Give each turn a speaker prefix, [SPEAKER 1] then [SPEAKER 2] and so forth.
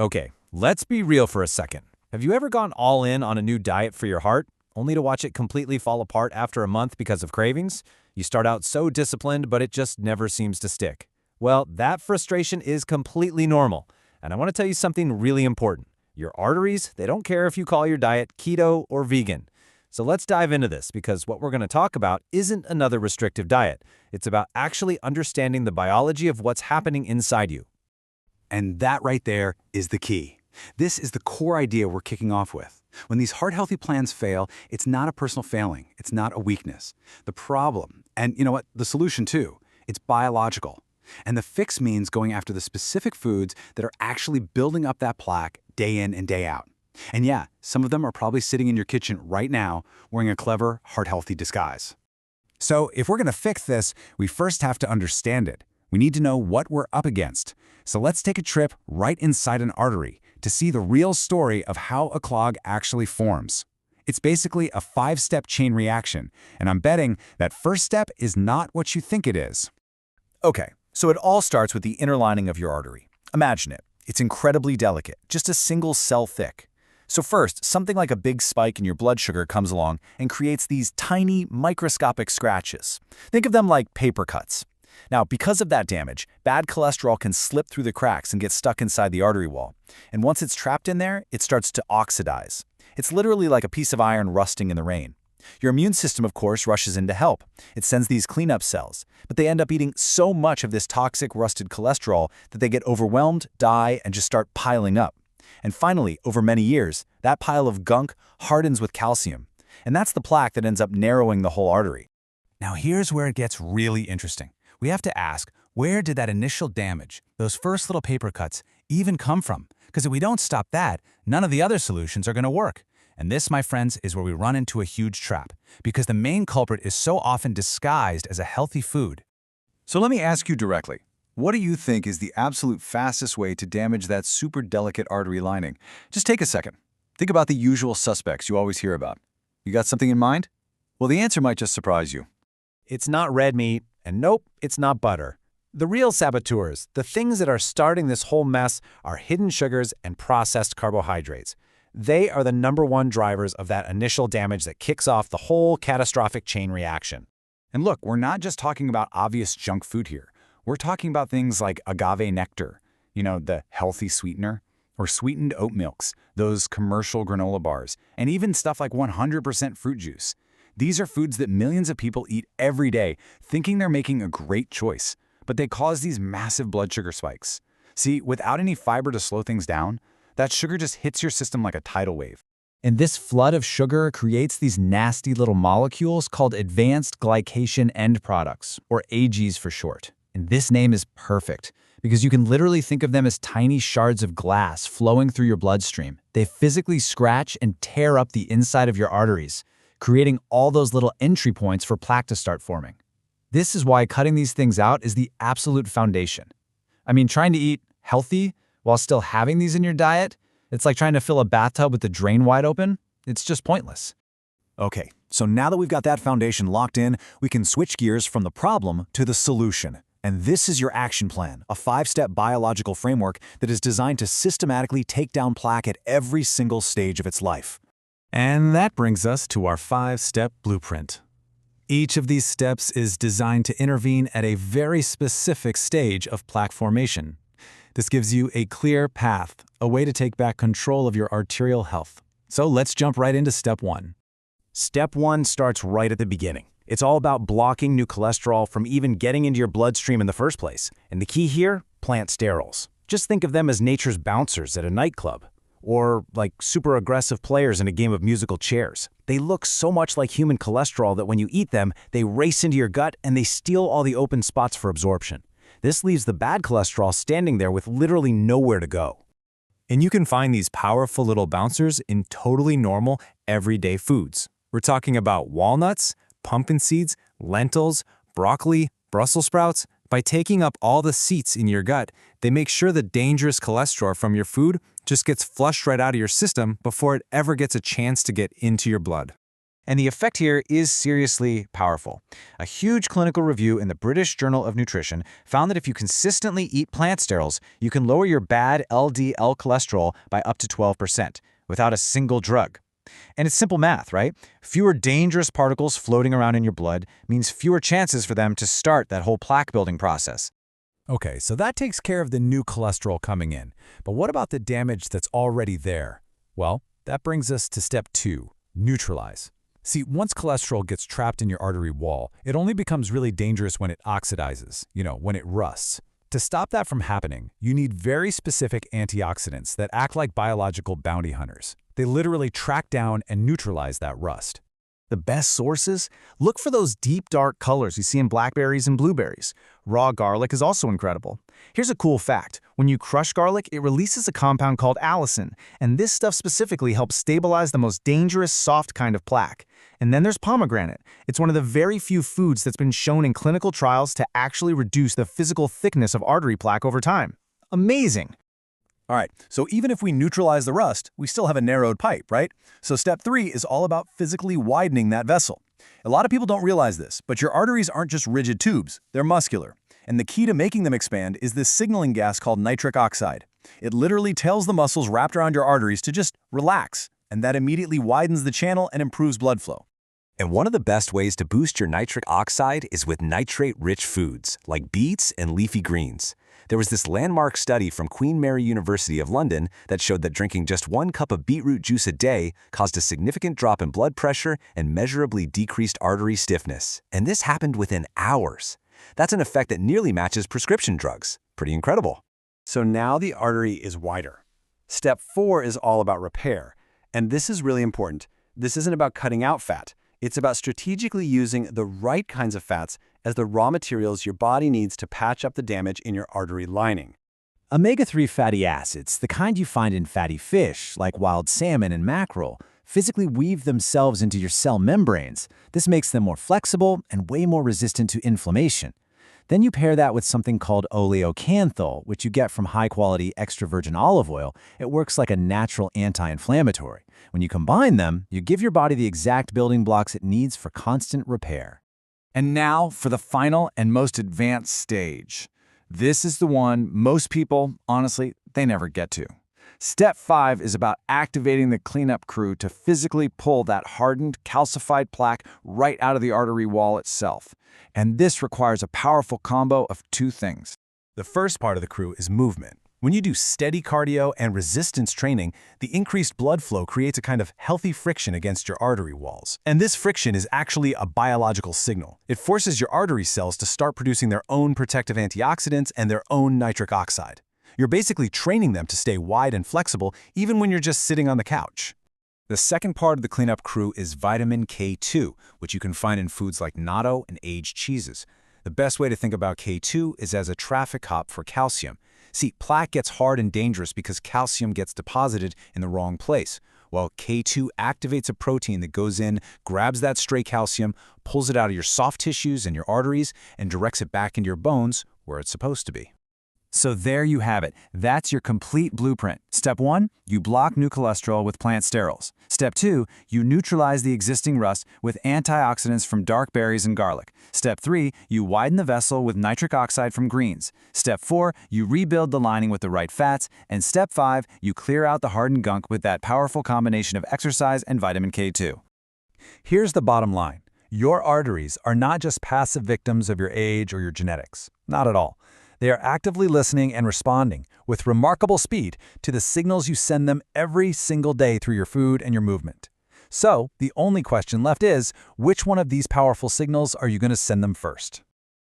[SPEAKER 1] Okay, let's be real for a second. Have you ever gone all in on a new diet for your heart, only to watch it completely fall apart after a month because of cravings? You start out so disciplined, but it just never seems to stick. Well, that frustration is completely normal. And I want to tell you something really important. Your arteries, they don't care if you call your diet keto or vegan. So let's dive into this, because what we're going to talk about isn't another restrictive diet. It's about actually understanding the biology of what's happening inside you.
[SPEAKER 2] And that right there is the key. This is the core idea we're kicking off with. When these heart-healthy plans fail, it's not a personal failing. It's not a weakness. The problem, and you know what, the solution too, it's biological. And the fix means going after the specific foods that are actually building up that plaque day in and day out. And yeah, some of them are probably sitting in your kitchen right now wearing a clever, heart-healthy disguise.
[SPEAKER 3] So if we're going to fix this, we first have to understand it. We need to know what we're up against. So let's take a trip right inside an artery to see the real story of how a clog actually forms. It's basically a 5-step chain reaction, and I'm betting that first step is not what you think it is.
[SPEAKER 1] Okay, so it all starts with the inner lining of your artery. Imagine it. It's incredibly delicate, just a single cell thick. So first, something like a big spike in your blood sugar comes along and creates these tiny, microscopic scratches. Think of them like paper cuts. Now, because of that damage, bad cholesterol can slip through the cracks and get stuck inside the artery wall. And once it's trapped in there, it starts to oxidize. It's literally like a piece of iron rusting in the rain. Your immune system, of course, rushes in to help. It sends these cleanup cells, but they end up eating so much of this toxic, rusted cholesterol that they get overwhelmed, die, and just start piling up. And finally, over many years, that pile of gunk hardens with calcium. And that's the plaque that ends up narrowing the whole artery.
[SPEAKER 3] Now here's where it gets really interesting. We have to ask, where did that initial damage, those first little paper cuts, even come from? Because if we don't stop that, none of the other solutions are going to work. And this, my friends, is where we run into a huge trap, because the main culprit is so often disguised as a healthy food.
[SPEAKER 2] So let me ask you directly, what do you think is the absolute fastest way to damage that super delicate artery lining? Just take a second. Think about the usual suspects you always hear about. You got something in mind? Well, the answer might just surprise you.
[SPEAKER 1] It's not red meat, and nope, it's not butter. The real saboteurs, the things that are starting this whole mess, are hidden sugars and processed carbohydrates. They are the #1 drivers of that initial damage that kicks off the whole catastrophic chain reaction.
[SPEAKER 3] And look, we're not just talking about obvious junk food here. We're talking about things like agave nectar, the healthy sweetener, or sweetened oat milks, those commercial granola bars, and even stuff like 100% fruit juice. These are foods that millions of people eat every day, thinking they're making a great choice, but they cause these massive blood sugar spikes. See, without any fiber to slow things down, that sugar just hits your system like a tidal wave.
[SPEAKER 1] And this flood of sugar creates these nasty little molecules called advanced glycation end products, or AGs for short. And this name is perfect, because you can literally think of them as tiny shards of glass flowing through your bloodstream. They physically scratch and tear up the inside of your arteries, creating all those little entry points for plaque to start forming. This is why cutting these things out is the absolute foundation. I mean, trying to eat healthy while still having these in your diet, it's like trying to fill a bathtub with the drain wide open. It's just pointless.
[SPEAKER 3] Okay, so now that we've got that foundation locked in, we can switch gears from the problem to the solution. And this is your action plan, a 5-step biological framework that is designed to systematically take down plaque at every single stage of its life.
[SPEAKER 4] And that brings us to our 5-step blueprint. Each of these steps is designed to intervene at a very specific stage of plaque formation. This gives you a clear path, a way to take back control of your arterial health. So let's jump right into step 1.
[SPEAKER 1] Step 1 starts right at the beginning. It's all about blocking new cholesterol from even getting into your bloodstream in the first place. And the key here, plant sterols. Just think of them as nature's bouncers at a nightclub, or like super aggressive players in a game of musical chairs. They look so much like human cholesterol that when you eat them, they race into your gut and they steal all the open spots for absorption. This leaves the bad cholesterol standing there with literally nowhere to go.
[SPEAKER 4] And you can find these powerful little bouncers in totally normal, everyday foods. We're talking about walnuts, pumpkin seeds, lentils, broccoli, Brussels sprouts. By taking up all the seats in your gut, they make sure the dangerous cholesterol from your food just gets flushed right out of your system before it ever gets a chance to get into your blood.
[SPEAKER 3] And the effect here is seriously powerful. A huge clinical review in the British Journal of Nutrition found that if you consistently eat plant sterols, you can lower your bad LDL cholesterol by up to 12% without a single drug. And it's simple math, right? Fewer dangerous particles floating around in your blood means fewer chances for them to start that whole plaque building process.
[SPEAKER 4] Okay, so that takes care of the new cholesterol coming in. But what about the damage that's already there? Well, that brings us to step 2, neutralize. See, once cholesterol gets trapped in your artery wall, it only becomes really dangerous when it oxidizes, when it rusts. To stop that from happening, you need very specific antioxidants that act like biological bounty hunters. They literally track down and neutralize that rust.
[SPEAKER 1] The best sources? Look for those deep dark colors you see in blackberries and blueberries. Raw garlic is also incredible. Here's a cool fact. When you crush garlic, it releases a compound called allicin, and this stuff specifically helps stabilize the most dangerous soft kind of plaque. And then there's pomegranate. It's one of the very few foods that's been shown in clinical trials to actually reduce the physical thickness of artery plaque over time. Amazing! All right, so even if we neutralize the rust, we still have a narrowed pipe, right? So step 3 is all about physically widening that vessel. A lot of people don't realize this, but your arteries aren't just rigid tubes, they're muscular. And the key to making them expand is this signaling gas called nitric oxide. It literally tells the muscles wrapped around your arteries to just relax, and that immediately widens the channel and improves blood flow.
[SPEAKER 5] And one of the best ways to boost your nitric oxide is with nitrate-rich foods, like beets and leafy greens. There was this landmark study from Queen Mary University of London that showed that drinking just 1 cup of beetroot juice a day caused a significant drop in blood pressure and measurably decreased artery stiffness. And this happened within hours. That's an effect that nearly matches prescription drugs. Pretty incredible.
[SPEAKER 2] So now the artery is wider. Step 4 is all about repair. And this is really important. This isn't about cutting out fat. It's about strategically using the right kinds of fats as the raw materials your body needs to patch up the damage in your artery lining.
[SPEAKER 3] Omega-3 fatty acids, the kind you find in fatty fish, like wild salmon and mackerel, physically weave themselves into your cell membranes. This makes them more flexible and way more resistant to inflammation. Then you pair that with something called oleocanthal, which you get from high-quality extra virgin olive oil. It works like a natural anti-inflammatory. When you combine them, you give your body the exact building blocks it needs for constant repair.
[SPEAKER 1] And now for the final and most advanced stage. This is the one most people, honestly, they never get to. Step 5 is about activating the cleanup crew to physically pull that hardened, calcified plaque right out of the artery wall itself. And this requires a powerful combo of 2 things. The first part of the crew is movement. When you do steady cardio and resistance training, the increased blood flow creates a kind of healthy friction against your artery walls. And this friction is actually a biological signal. It forces your artery cells to start producing their own protective antioxidants and their own nitric oxide. You're basically training them to stay wide and flexible even when you're just sitting on the couch. The second part of the cleanup crew is vitamin K2, which you can find in foods like natto and aged cheeses. The best way to think about K2 is as a traffic cop for calcium. See, plaque gets hard and dangerous because calcium gets deposited in the wrong place, while K2 activates a protein that goes in, grabs that stray calcium, pulls it out of your soft tissues and your arteries, and directs it back into your bones where it's supposed to be. So there you have it. That's your complete blueprint. Step 1, you block new cholesterol with plant sterols. Step 2, you neutralize the existing rust with antioxidants from dark berries and garlic. Step 3, you widen the vessel with nitric oxide from greens. Step 4, you rebuild the lining with the right fats. And Step 5, you clear out the hardened gunk with that powerful combination of exercise and vitamin K2. Here's the bottom line. Your arteries are not just passive victims of your age or your genetics. Not at all. They are actively listening and responding with remarkable speed to the signals you send them every single day through your food and your movement. So, the only question left is, which one of these powerful signals are you going to send them first?